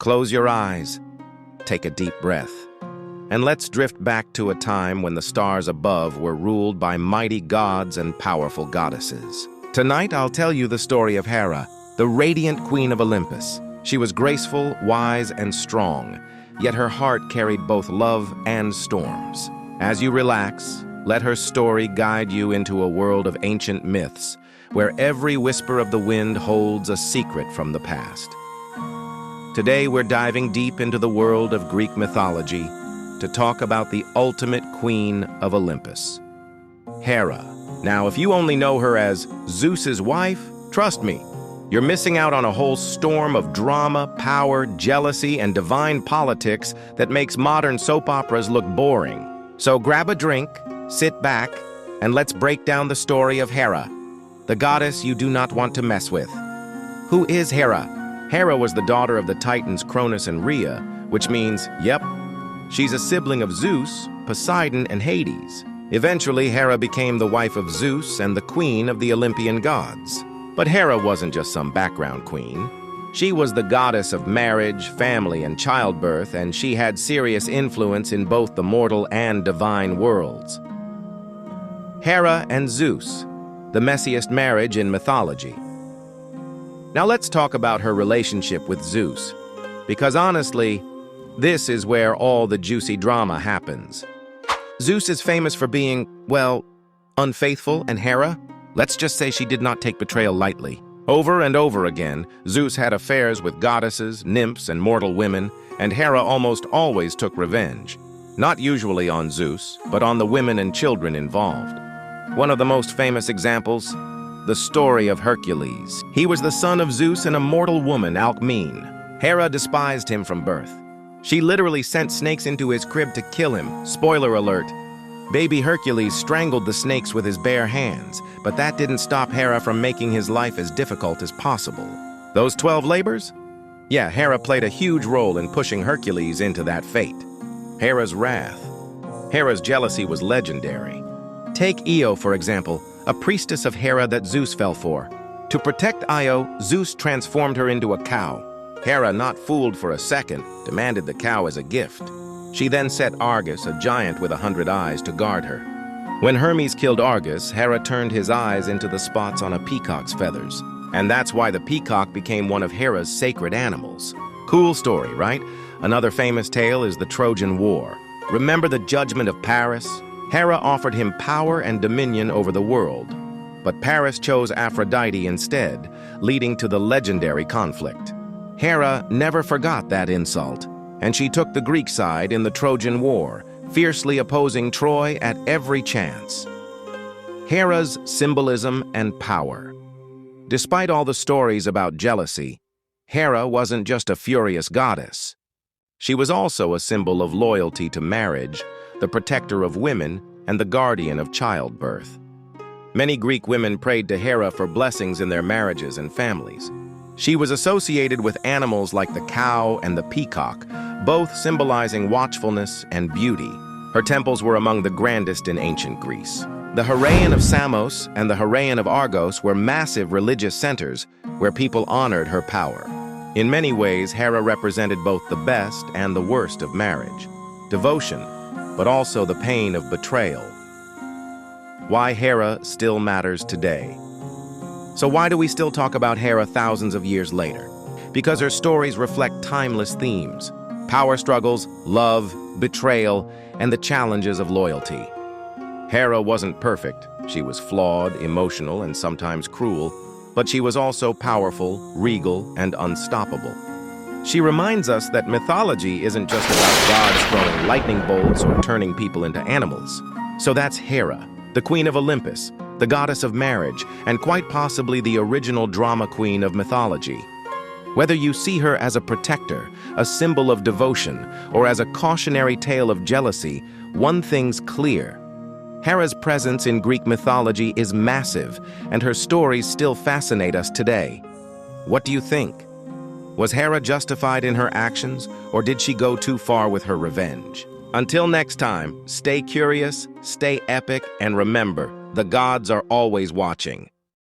Close your eyes, take a deep breath, and let's drift back to a time when the stars above were ruled by mighty gods and powerful goddesses. Tonight, I'll tell you the story of Hera, the radiant Queen of Olympus. She was graceful, wise, and strong, yet her heart carried both love and storms. As you relax, let her story guide you into a world of ancient myths, where every whisper of the wind holds a secret from the past. Today, we're diving deep into the world of Greek mythology to talk about the ultimate Queen of Olympus, Hera. Now, if you only know her as Zeus's wife, trust me, you're missing out on a whole storm of drama, power, jealousy, and divine politics that makes modern soap operas look boring. So grab a drink, sit back, and let's break down the story of Hera, the goddess you do not want to mess with. Who is Hera? Hera was the daughter of the Titans Cronus and Rhea, which means, yep, she's a sibling of Zeus, Poseidon, and Hades. Eventually, Hera became the wife of Zeus and the queen of the Olympian gods. But Hera wasn't just some background queen. She was the goddess of marriage, family, and childbirth, and she had serious influence in both the mortal and divine worlds. Hera and Zeus, the messiest marriage in mythology. Now let's talk about her relationship with Zeus, because honestly, this is where all the juicy drama happens. Zeus is famous for being, well, unfaithful, and Hera, let's just say she did not take betrayal lightly. Over and over again, Zeus had affairs with goddesses, nymphs, and mortal women, and Hera almost always took revenge. Not usually on Zeus, but on the women and children involved. One of the most famous examples, the story of Hercules. He was the son of Zeus and a mortal woman, Alcmene. Hera despised him from birth. She literally sent snakes into his crib to kill him. Spoiler alert, baby Hercules strangled the snakes with his bare hands, but that didn't stop Hera from making his life as difficult as possible. Those 12 labors? Yeah, Hera played a huge role in pushing Hercules into that fate. Hera's wrath. Hera's jealousy was legendary. Take Io, for example, a priestess of Hera that Zeus fell for. To protect Io, Zeus transformed her into a cow. Hera, not fooled for a second, demanded the cow as a gift. She then set Argus, a giant with 100 eyes, to guard her. When Hermes killed Argus, Hera turned his eyes into the spots on a peacock's feathers. And that's why the peacock became one of Hera's sacred animals. Cool story, right? Another famous tale is the Trojan War. Remember the judgment of Paris? Hera offered him power and dominion over the world, but Paris chose Aphrodite instead, leading to the legendary conflict. Hera never forgot that insult, and she took the Greek side in the Trojan War, fiercely opposing Troy at every chance. Hera's symbolism and power. Despite all the stories about jealousy, Hera wasn't just a furious goddess. She was also a symbol of loyalty to marriage, the protector of women, and the guardian of childbirth. Many Greek women prayed to Hera for blessings in their marriages and families. She was associated with animals like the cow and the peacock, both symbolizing watchfulness and beauty. Her temples were among the grandest in ancient Greece. The Heraion of Samos and the Heraion of Argos were massive religious centers where people honored her power. In many ways, Hera represented both the best and the worst of marriage. Devotion, but also the pain of betrayal. Why Hera still matters today. So why do we still talk about Hera thousands of years later? Because her stories reflect timeless themes: power struggles, love, betrayal, and the challenges of loyalty. Hera wasn't perfect. She was flawed, emotional, and sometimes cruel, but she was also powerful, regal, and unstoppable. She reminds us that mythology isn't just about gods throwing lightning bolts or turning people into animals. So that's Hera, the Queen of Olympus, the goddess of marriage, and quite possibly the original drama queen of mythology. Whether you see her as a protector, a symbol of devotion, or as a cautionary tale of jealousy, one thing's clear. Hera's presence in Greek mythology is massive, and her stories still fascinate us today. What do you think? Was Hera justified in her actions, or did she go too far with her revenge? Until next time, stay curious, stay epic, and remember, the gods are always watching.